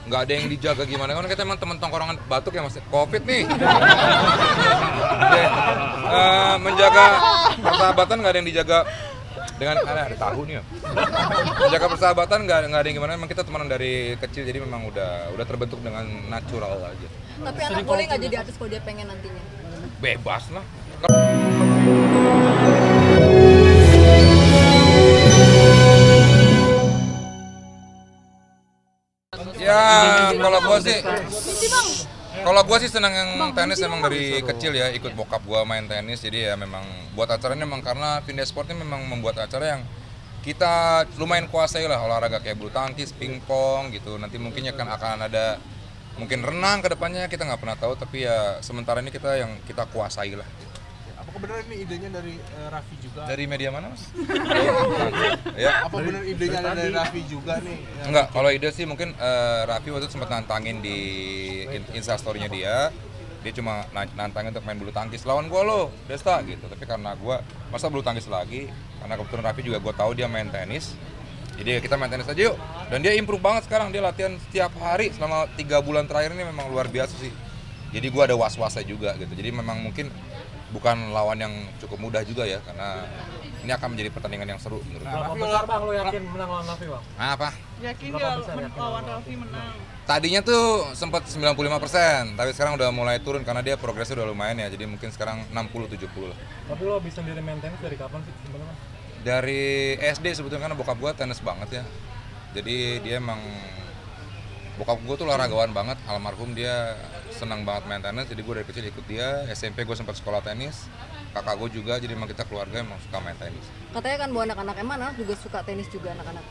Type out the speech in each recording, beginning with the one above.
nggak ada yang dijaga gimana, kan kita emang teman tongkrongan batuk ya masih covid nih. Jadi, menjaga persahabatan nggak ada yang dijaga dengan ada tahu nih ya. Menjaga persahabatan nggak ada yang gimana, emang kita temenan dari kecil jadi memang udah terbentuk dengan natural aja. Tapi anak boleh nggak jadi artis kalau dia pengen nantinya? Bebas lah. Ya, kalau gua sih senang yang tenis emang dari kecil ya, ikut bokap gua main tenis, jadi ya memang buat acaranya memang karena Vinda Sport ini memang membuat acara yang kita lumayan kuasai lah, olahraga kayak bulu tangkis, pingpong gitu. Nanti mungkin akan ada mungkin renang ke depannya, kita nggak pernah tahu, tapi ya sementara ini kita kuasai lah. Apakah benar ini idenya dari Raffi juga? Dari media mana, Mas? Ya. Apa benar idenya dari Raffi juga nih? Enggak, kalau ide sih mungkin Raffi waktu itu sempat nantangin di instastory-nya dia. Dia cuma nantangin untuk main bulu tangkis, lawan gua lo, Desta gitu. Tapi karena gua masa bulu tangkis lagi, karena kebetulan Raffi juga gua tahu dia main tenis. Jadi kita main tenis aja yuk. Dan dia improve banget sekarang, dia latihan setiap hari selama 3 bulan terakhir ini memang luar biasa sih. Jadi gua ada was-wasnya juga gitu. Jadi memang mungkin bukan lawan yang cukup mudah juga ya, karena ini akan menjadi pertandingan yang seru menurut gue. Berapa besar Bang lo yakin menang lawan Raffi Bang? Apa? Yakin nggak lawan Raffi menang? Tadinya tuh sempat 95%, tapi sekarang udah mulai turun karena dia progresnya udah lumayan ya, jadi mungkin sekarang 60-70 lah. Tapi lo bisa sendiri main tenis dari kapan sih sebenarnya? Dari SD sebetulnya, karena bokap gua tenis banget ya. Jadi dia emang, bokap gua tuh olahragawan banget, almarhum, dia senang banget main tenis, jadi gue dari kecil ikut dia. SMP gue sempat sekolah tenis, kakak gue juga, jadi emang kita keluarga emang suka main tenis. Katanya kan buat anak-anak emang juga suka tenis juga anak-anak.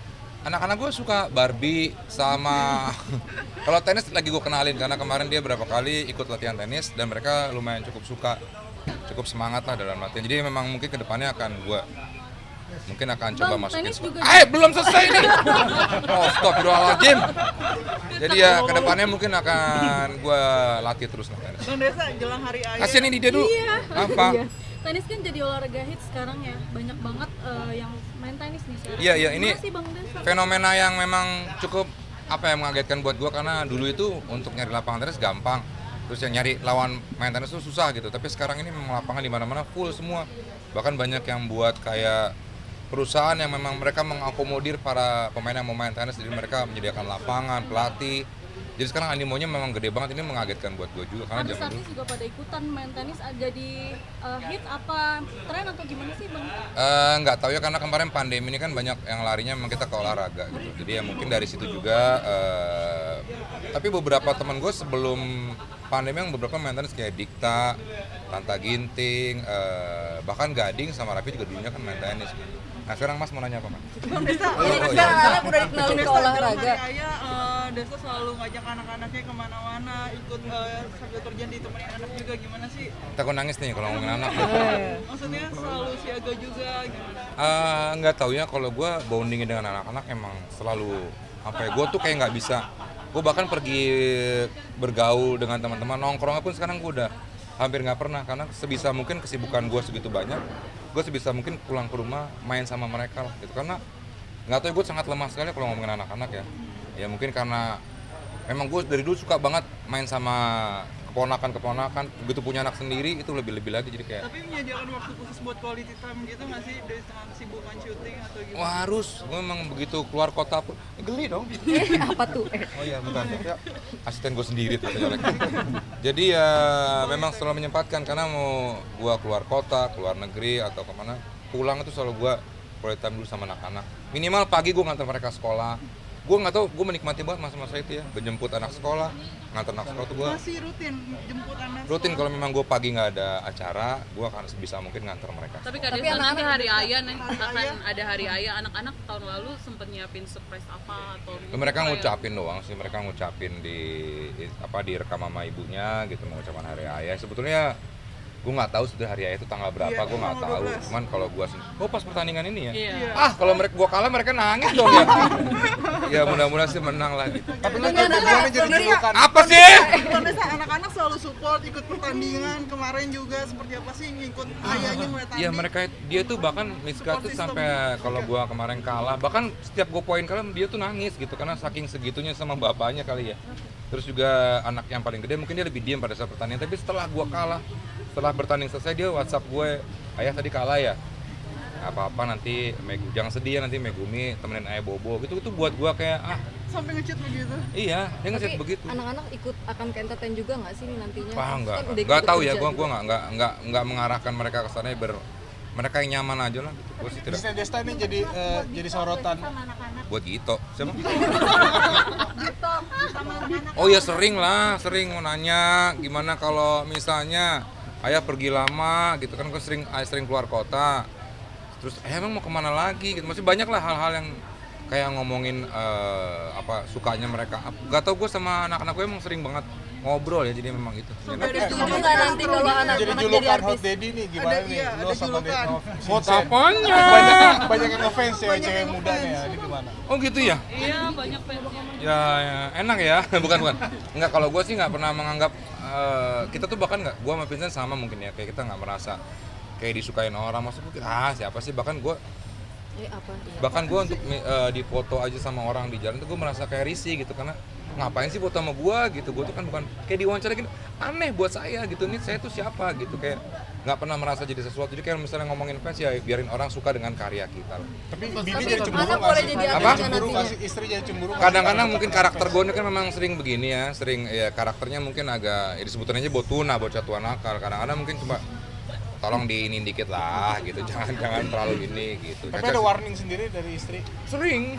Anak-anak gue suka Barbie sama kalau tenis lagi gue kenalin, karena kemarin dia berapa kali ikut latihan tenis dan mereka lumayan cukup suka, cukup semangat lah dalam latihan. Jadi memang mungkin kedepannya akan gue mungkin akan coba masukin. Belum selesai nih. Oh, astagfirullahaladzim. Jadi ya kedepannya mungkin akan gue latih terus lah tenis. Bang Desa, jelang hari ayah. Kasian ini dia dulu. Iya. Apa? Iya. Tenis kan jadi olahraga hits sekarang ya, banyak banget yang main tenis nih sekarang. Iya, ini Gimana sih Bang Desa? fenomena yang memang cukup mengagetkan buat gue, karena dulu itu untuk nyari lapangan tenis gampang. Terus yang nyari lawan main tenis itu susah gitu. Tapi sekarang ini memang lapangan di mana-mana full semua. Bahkan banyak yang buat kayak perusahaan yang memang mereka mengakomodir para pemain yang mau main tenis, jadi mereka menyediakan lapangan, pelatih. Jadi sekarang animonya memang gede banget, ini mengagetkan buat gue juga karena zaman Artis-artis juga pada ikutan main tenis, jadi hit apa tren atau gimana sih Bang? nggak tahu ya, karena kemarin pandemi ini kan banyak yang larinya memang kita ke olahraga gitu. Jadi ya mungkin dari situ juga. Tapi beberapa teman gue sebelum pandemi yang beberapa main tenis kayak Dikta, Tanta Ginting, bahkan Gading sama Raffi juga dulunya kan main tenis. Nah sekarang Mas mau nanya apa Mas? Bang Desa, Sekarang anak udah dikenalin ke olahraga. Desa selalu ngajak anak-anaknya kemana-mana, ikut sambil kerja ditemenin anak juga, gimana sih? Takut nangis nih kalau ngomongin anak. Maksudnya selalu siaga juga gimana? Nggak tahu ya, kalau gue bondingin dengan anak-anak emang selalu gue tuh kayak nggak bisa. Gue bahkan pergi bergaul dengan teman-teman, nongkrong pun sekarang gue udah hampir nggak pernah, karena sebisa mungkin kesibukan gue segitu banyak, gue sebisa mungkin pulang ke rumah main sama mereka lah gitu. Karena nggak tahu, gue sangat lemah sekali kalau ngomongin anak-anak ya. Ya mungkin karena memang gue dari dulu suka banget main sama keponakan, begitu punya anak sendiri itu lebih lagi, jadi kayak Tapi menyediakan waktu khusus buat quality time gitu nggak sih dari tengah kesibukan syuting atau gimana? wah harus, gue memang begitu keluar kota pun geli dong. Apa tuh? Oh iya, bentar. Ya, asisten gue sendiri tuh jelek. Jadi ya memang selalu menyempatkan, karena mau gue keluar kota, keluar negeri atau kemana, pulang itu selalu gue quality time dulu sama anak-anak. Minimal pagi gue ngantar mereka sekolah. Gue nggak tahu, gue menikmati banget masa-masa itu ya, menjemput anak sekolah, ngantar anak sekolah tuh gue Masih rutin jemput anak rutin. sekolah? Kalau memang gue pagi nggak ada acara, gue akan sebisa mungkin ngantar mereka. Tapi Kak Tapi Desa, nanti anak-anak hari ayah nih Hari akan Ayah. ada hari ayah. Anak-anak tahun lalu sempet nyiapin surprise apa atau Mereka kayak- ngucapin doang sih, mereka ngucapin di direkam sama ibunya gitu, mengucapkan hari ayah. Sebetulnya Gue nggak tahu sudah hari raya itu tanggal berapa, Iya, gue nggak tanggal tahu. 12. Cuman kalau gue pas pertandingan ini ya. Iya. Ah, kalau gue kalah mereka nangis dong ya. Ya mudah-mudahan sih menang lah gitu. Tapi lu gimana jadi julukan? Apa sih? Vanessa, anak-anak selalu support ikut pertandingan. Kemarin juga seperti apa sih ngikut ayahnya mulai tanding? Iya mereka dia tuh bahkan Miska tuh sampai kalau gua kemarin kalah, bahkan setiap gua poin kalah dia tuh nangis gitu karena saking segitunya sama bapaknya kali ya. Terus juga anak yang paling gede mungkin dia lebih diam pada saat pertandingan, tapi setelah gua kalah, setelah bertanding selesai dia WhatsApp gue, ayah tadi kalah ya. Nggak apa-apa nanti jangan sedih ya nanti Megumi temenin ayah bobo gitu itu buat gua kayak Sampai ngechat begitu. iya dia Tapi nge-chat begitu. anak-anak ikut akan ke entertain juga nggak sih nih nantinya? Wah enggak, Kan udah enggak ikut tahu ya, kerja gua juga. enggak mengarahkan mereka ke sana mereka yang nyaman aja lah gitu. Gua sih tidak Disney Desta ini jadi sorotan. buat Gito. Siapa? Gitu, sama anak-anak. Oh ya sering mau nanya gimana kalau misalnya ayah pergi lama gitu kan, ayah sering keluar kota. Terus emang mau kemana lagi gitu, masih banyak lah hal-hal yang kayak ngomongin sukanya mereka. Gak tau gue sama anak-anak gue emang sering banget ngobrol ya, jadi memang itu. Setuju nggak nanti kalau Jadi anak-anak jadi julukan Hot artis? Daddy nih gimana Ada, nih? iya, Lo ada sama julukan. Hot apanya? Banyak yang ngefans cewek-cewek muda nih ya, ini gimana? Oh gitu ya? Iya, banyak fansnya. Ya enak ya, bukan. Enggak, kalau gue sih nggak pernah menganggap kita tuh bahkan nggak, gue sama Vincent sama mungkin ya, kayak kita nggak merasa kayak disukain orang, maksud gue siapa sih, bahkan gue Apa? Iya. untuk dipoto aja sama orang di jalan tuh gue merasa kayak risih gitu, karena ngapain sih foto sama gue gitu, gue tuh kan bukan kayak diwawancara gitu, aneh buat saya gitu, nih saya tuh siapa gitu, kayak nggak pernah merasa jadi sesuatu. Jadi kayak misalnya ngomongin fans ya biarin orang suka dengan karya kita. Tapi Bibi jadi cemburu anak nggak boleh sih? jadi Apa? artis Cemburu nantinya. nggak sih? Istri jadi cemburu nggak sih? Kadang-kadang mungkin karakter gue ini kan memang sering begini ya, sering ya karakternya mungkin agak disebutin aja botuna, bocah tua nakal. Kadang-kadang mungkin cuma tolong diinin dikit lah gitu, jangan terlalu ini gitu. Tapi ada warning sendiri dari istri. Sering.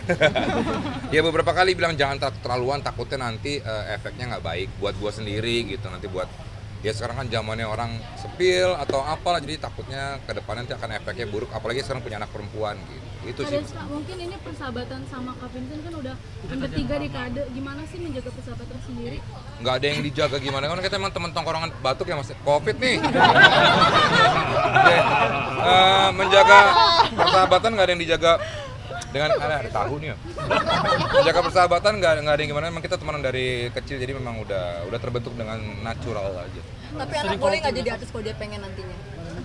Ya beberapa kali bilang jangan terlaluan, takutnya nanti efeknya nggak baik buat gua sendiri gitu, nanti buat ya sekarang kan zamannya orang sepil atau apalah, jadi takutnya ke depan nanti akan efeknya buruk, apalagi sekarang punya anak perempuan gitu. Itu sih. Ada mungkin ini persahabatan sama Kak Vincent kan udah yang ketiga dekade. Gimana sih menjaga persahabatan sendiri? Nggak ada yang dijaga gimana, kan kita emang teman tongkrongan batuk ya mas, covid nih. Oke. Menjaga persahabatan nggak ada yang dijaga dengan ada tahu nih ya. Menjaga persahabatan nggak ada yang gimana, emang kita temenan dari kecil, jadi memang udah terbentuk dengan natural aja. Tapi anak boleh nggak jadi artis kalau dia pengen nantinya?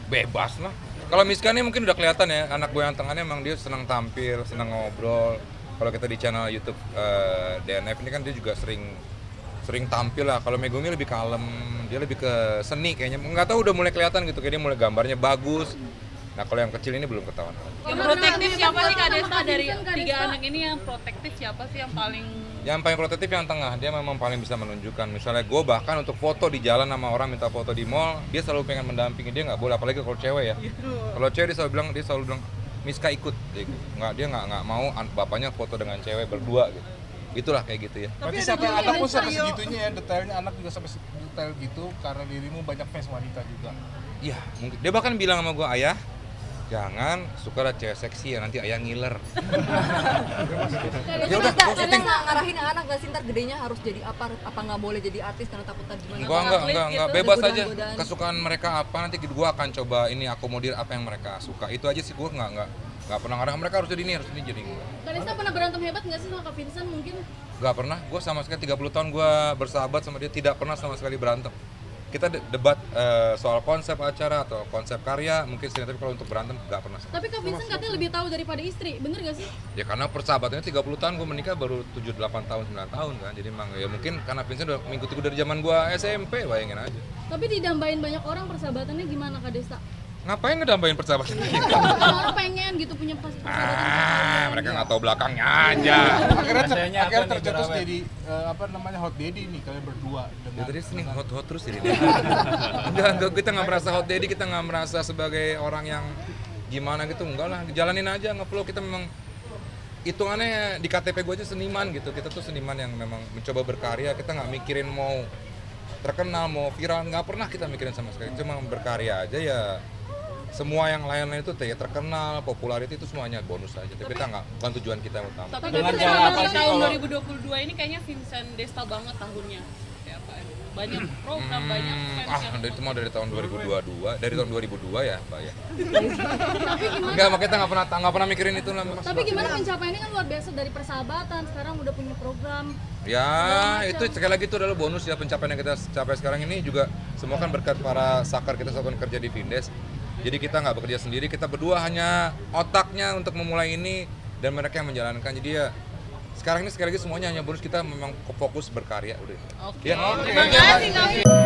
Bebas lah. Kalau Miska nih mungkin udah kelihatan ya, anak gue yang tengahnya emang dia senang tampil, senang ngobrol. Kalau kita di channel YouTube DNF ini kan dia juga sering tampil lah. Kalau Megumi lebih kalem, dia lebih ke seni kayaknya. Nggak tahu udah mulai kelihatan gitu, kayak dia mulai gambarnya bagus. Nah kalau yang kecil ini belum ketahuan. Yang protektif siapa sih Kak Desta dari tiga anak ini, yang protektif siapa sih yang paling Yang paling protektif yang tengah, dia memang paling bisa menunjukkan. Misalnya gue bahkan untuk foto di jalan sama orang minta foto di mall, dia selalu pengen mendampingi, dia nggak boleh, apalagi kalau cewek ya. Kalau cewek dia selalu bilang Miska ikut, dia nggak mau bapaknya foto dengan cewek berdua gitu. Itulah kayak gitu ya. Berarti sampai anak pun sampai segitunya ya, detailnya anak juga sampai detail gitu karena dirimu banyak fans wanita juga. Iya, mungkin dia bahkan bilang sama gue, ayah jangan suka ada cewek seksi ya, nanti ayah ngiler. Ya udah, kita ngarahin anak nggak sih ntar gedenya harus jadi apa nggak boleh jadi artis karena takut tadi gimana? Enggak, gitu, bebas ada aja. godaan-godaan. Kesukaan mereka apa, nanti gue akan coba ini akomodir apa yang mereka suka. Itu aja sih, gue nggak pernah ngarang mereka harus jadi ini, jadi enggak. Kak Desta pernah berantem hebat nggak sih sama Kak Vincent mungkin? Nggak pernah, gue sama sekali 30 tahun gue bersahabat sama dia, tidak pernah sama sekali berantem. Kita debat soal konsep acara atau konsep karya mungkin sering, tapi kalau untuk berantem nggak pernah. Tapi Kak Vincent katanya lebih tahu daripada istri, bener gak sih? Ya karena persahabatannya 30 tahun, gue menikah baru 7, 8 tahun, 9 tahun kan. Jadi emang ya mungkin karena Vincent udah mengikuti gue dari zaman gue SMP, bayangin aja. Tapi didambain banyak orang persahabatannya gimana Kak Desta? Ngapain ngedambain persahabatan kita? Orang pengen gitu punya persahabatan. Mereka nggak tahu belakangnya aja. Akhirnya tercetus jadi hot daddy nih kalian berdua Ya dengan tadi sini hot terus ini. Enggak, kita nggak merasa hot daddy, kita nggak merasa sebagai orang yang gimana gitu, enggak lah, jalanin aja, nge-flow. Kita memang hitungannya di KTP gue aja seniman gitu. Kita tuh seniman yang memang mencoba berkarya, kita nggak mikirin mau terkenal, mau viral, nggak pernah kita mikirin sama sekali. Cuma berkarya aja ya. Semua yang lain-lain itu ya terkenal, popularity itu semuanya bonus aja. Tapi kita nggak, bukan tujuan kita yang utama. tapi Dengan Vincent cara apa di sih tahun kalau- 2022 ini kayaknya Vincent Desta banget tahunnya. Kayak apa ya? banyak program, banyak fans yang Itu mah dari tahun 2022, dari tahun 2002 ya, Mbak ya. Tapi gimana? Enggak, makanya kita nggak pernah mikirin itu lah, Mas. Tapi gimana pencapaiannya kan luar biasa dari persahabatan, sekarang udah punya program. Ya, itu sekali lagi itu adalah bonus ya, pencapaian yang kita capai sekarang ini juga semua kan berkat para sakar kita satukan kerja di Vindes. Jadi kita nggak bekerja sendiri, kita berdua hanya otaknya untuk memulai ini dan mereka yang menjalankan. Jadi ya sekarang ini sekali lagi semuanya hanya bonus, kita memang fokus berkarya udah. Oke. Ya. Terima kasih Kak.